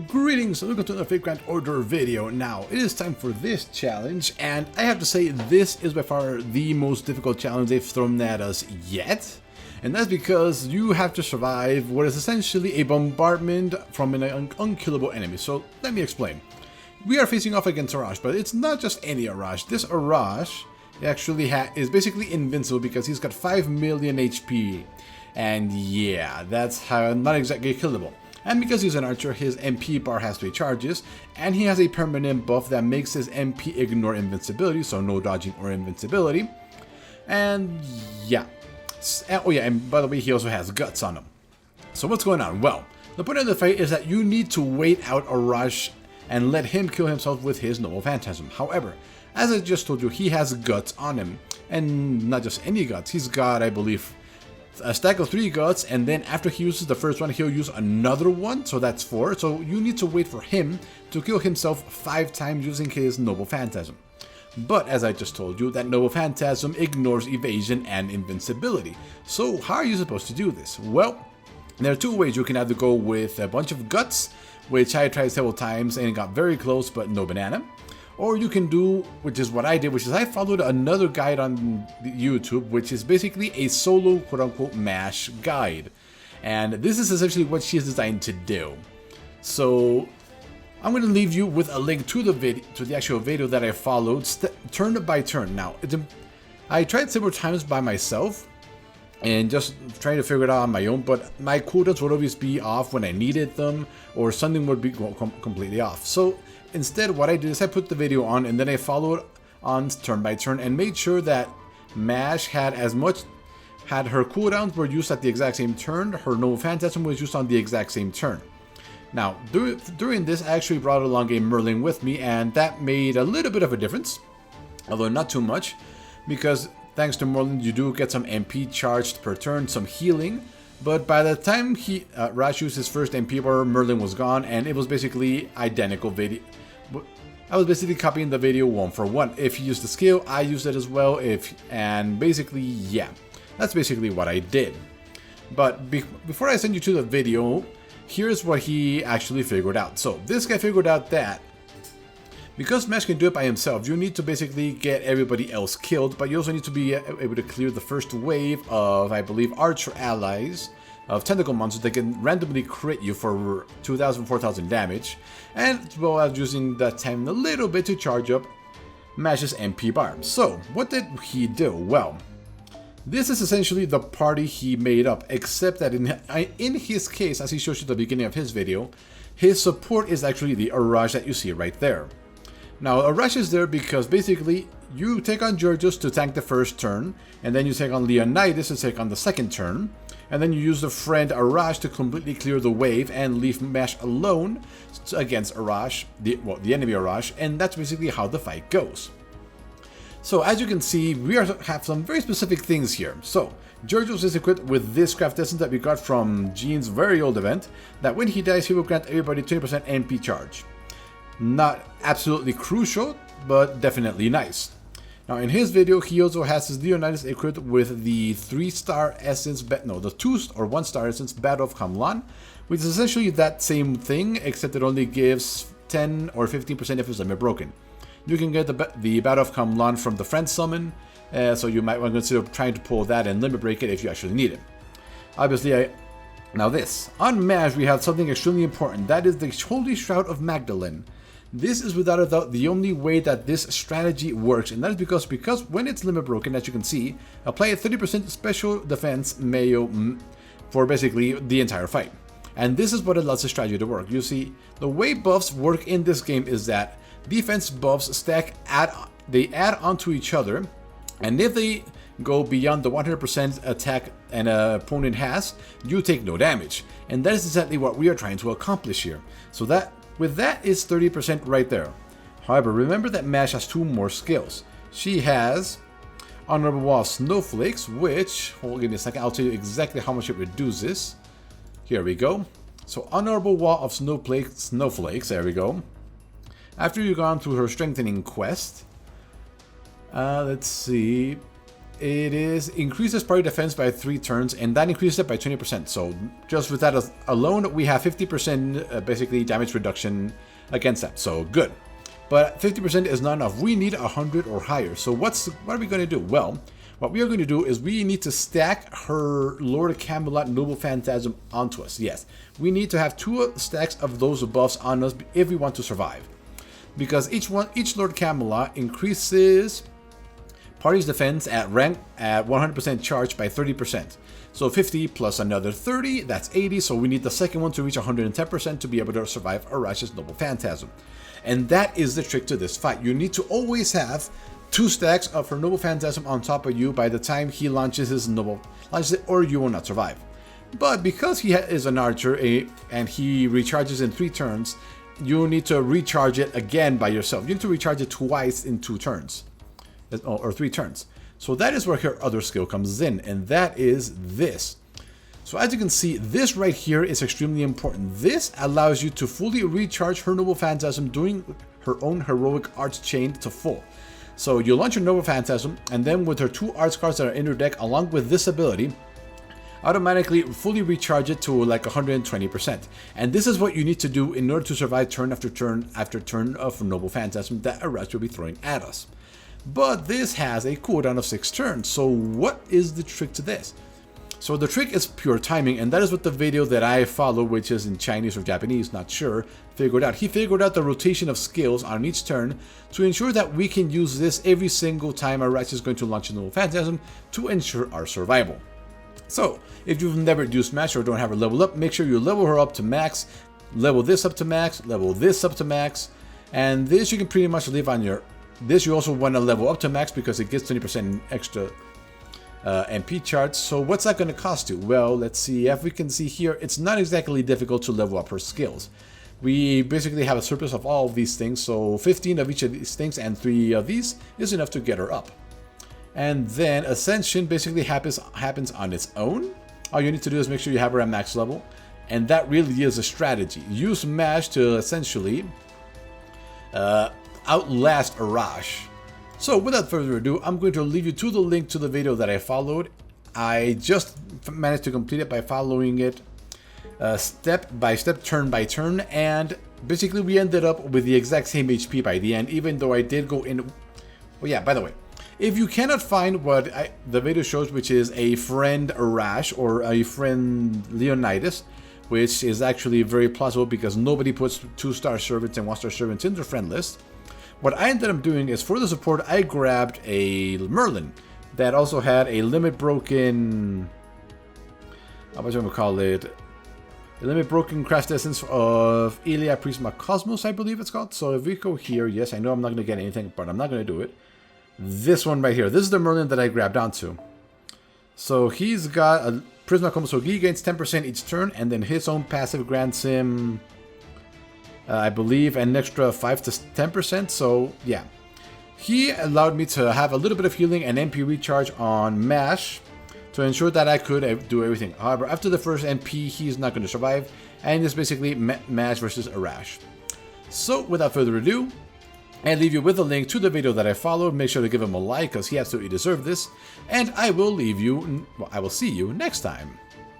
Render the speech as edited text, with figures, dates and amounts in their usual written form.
Greetings and welcome to another Fate Grand Order video. Now, it is time for this challenge, and I have to say this is by far the most difficult challenge they've thrown at us yet. And that's because you have to survive what is essentially a bombardment from an unkillable enemy. So, let me explain. We are facing off against Arash, but it's not just any Arash. This Arash actually is basically invincible because he's got 5 million HP. And yeah, that's how not exactly killable. And because he's an archer, his MP bar has 3 charges, and he has a permanent buff that makes his MP ignore invincibility, so no dodging or invincibility. And yeah. Oh yeah, and by the way, he also has guts on him. So what's going on? Well, the point of the fight is that you need to wait out Arash and let him kill himself with his Noble Phantasm. However, as I just told you, he has guts on him. And not just any guts, he's got, I believe, a stack of 3 guts, and then after he uses the first one, he'll use another one, so that's 4. So you need to wait for him to kill himself 5 times using his Noble Phantasm. But as I just told you, that Noble Phantasm ignores evasion and invincibility. So how are you supposed to do this? Well, there are 2 ways. You can either go with a bunch of guts, which I tried several times and got very close but no banana. Or you can do, which is what I did, which is I followed another guide on YouTube, which is basically a solo quote-unquote MASH guide. And this is essentially what she is designed to do. So I'm going to leave you with a link to the actual video that I followed, turn by turn. Now, I tried several times by myself and just trying to figure it out on my own, but my cooldowns would always be off when I needed them, or something would be completely off. So instead, what I did is I put the video on and then I followed on turn by turn and made sure that MASH had her cooldowns were used at the exact same turn, her Noble Phantasm was used on the exact same turn. Now, during this, I actually brought along a Merlin with me, and that made a little bit of a difference, although not too much, because thanks to Merlin, you do get some MP charged per turn, some healing. But by the time Rash used his first MP bar, Merlin was gone, and it was basically identical video. I was basically copying the video 1 for 1. If he used the skill, I used it as well. And basically, yeah, that's basically what I did. But before I send you to the video, here's what he actually figured out. So this guy figured out that because MASH can do it by himself, you need to basically get everybody else killed, but you also need to be able to clear the first wave of, I believe, archer allies of tentacle monsters that can randomly crit you for 2,000, 4,000 damage, and as well as using that time a little bit to charge up MASH's MP bar. So, what did he do? Well, this is essentially the party he made up, except that in his case, as he shows you at the beginning of his video, his support is actually the Arash that you see right there. Now, Arash is there because basically you take on Georgios to tank the first turn, and then you take on Leonidas to take on the second turn, and then you use the friend Arash to completely clear the wave and leave MASH alone against Arash, the enemy Arash, and that's basically how the fight goes. So as you can see, we have some very specific things here. So Georgios is equipped with this craft essence that we got from Gene's very old event, that when he dies he will grant everybody 20% MP charge. Not absolutely crucial, but definitely nice. Now in his video, he also has his Leonidas equipped with the 3-star essence, the 2 or 1-star essence Battle of Kamlan, which is essentially that same thing, except it only gives 10 or 15% if it's limit broken. You can get the Battle of Kamlan from the friend summon, so you might want to consider trying to pull that and limit break it if you actually need it. Obviously, now this, on MASH we have something extremely important, that is the Holy Shroud of Magdalene. This is without a doubt the only way that this strategy works, and that is because when it's limit broken, as you can see, apply a 30% special defense mayo for basically the entire fight. And this is what allows the strategy to work. You see, the way buffs work in this game is that defense buffs add onto each other, and if they go beyond the 100% attack an opponent has, you take no damage. And that is exactly what we are trying to accomplish here. So with that is 30% right there. However, remember that MASH has 2 more skills. She has Honorable Wall of Snowflakes, which, give me a second, I'll tell you exactly how much it reduces. Here we go. So Honorable Wall of Snowflakes, there we go. After you've gone through her strengthening quest, let's see. it is increases party defense by 3 turns, and that increases it by 20%. So just with that alone, we have 50% basically damage reduction against that. So good. But 50% is not enough. We need 100 or higher. So what are we going to do? Well, what we are going to do is we need to stack her Lord of Camelot Noble Phantasm onto us. Yes, we need to have 2 stacks of those buffs on us if we want to survive. Because each Lord Camelot increases party's defense at rank at 100% charge by 30%. So 50 plus another 30, that's 80. So we need the second one to reach 110% to be able to survive Arash's Noble Phantasm. And that is the trick to this fight. You need to always have 2 stacks of her Noble Phantasm on top of you by the time he launches his Noble, or you will not survive. But because he is an archer and he recharges in 3 turns, you need to recharge it again by yourself. You need to recharge it twice in 2 turns, or 3 turns. So that is where her other skill comes in, and that is this. So as you can see, this right here is extremely important. This allows you to fully recharge her Noble Phantasm doing her own heroic arts chain to full. So you launch your Noble Phantasm, and then with her 2 arts cards that are in your deck, along with this ability, automatically fully recharge it to like 120%. And this is what you need to do in order to survive turn after turn after turn of Noble Phantasm that Arash will be throwing at us. But this has a cooldown of 6 turns, so what is the trick to this? So the trick is pure timing, and that is what the video that I follow, which is in Chinese or Japanese, not sure, figured out. He figured out the rotation of skills on each turn to ensure that we can use this every single time Arash is going to launch a Noble Phantasm to ensure our survival. So, if you've never used Smash or don't have her level up, make sure you level her up to max, level this up to max, level this up to max, and this you can pretty much leave on your... This you also want to level up to max because it gets 20% extra MP charge. So what's that going to cost you? Well, let's see. If we can see here, it's not exactly difficult to level up her skills. We basically have a surplus of all of these things, so 15 of each of these things and 3 of these is enough to get her up. And then Ascension basically happens on its own. All you need to do is make sure you have her at max level, and that really is a strategy. Use Mash to essentially outlast Arash. So without further ado, I'm going to leave you to the link to the video that I followed. I just managed to complete it by following it step by step, turn by turn, and basically we ended up with the exact same HP by the end, even though I did go in... Well, yeah, by the way, if you cannot find what the video shows, which is a friend Arash or a friend Leonidas, which is actually very plausible because nobody puts 2-star servants and 1-star servants in their friend list, what I ended up doing is for the support, I grabbed a Merlin that also had a limit broken... How much I'm going to call it? A limit broken crash essence of Ilia Prisma Cosmos, I believe it's called. So if we go here, yes, I know I'm not going to get anything, but I'm not going to do it. This one right here. This is the Merlin that I grabbed onto. So he's got a Prisma Cosmos, so he gains 10% each turn, and then his own passive grants him... I believe an extra 5 to 10%, so yeah. He allowed me to have a little bit of healing and MP recharge on Mash to ensure that I could do everything. However, after the first MP, he's not going to survive, and it's basically Mash versus Arash. So, without further ado, I leave you with a link to the video that I followed. Make sure to give him a like, because he absolutely deserved this, and I will see you next time.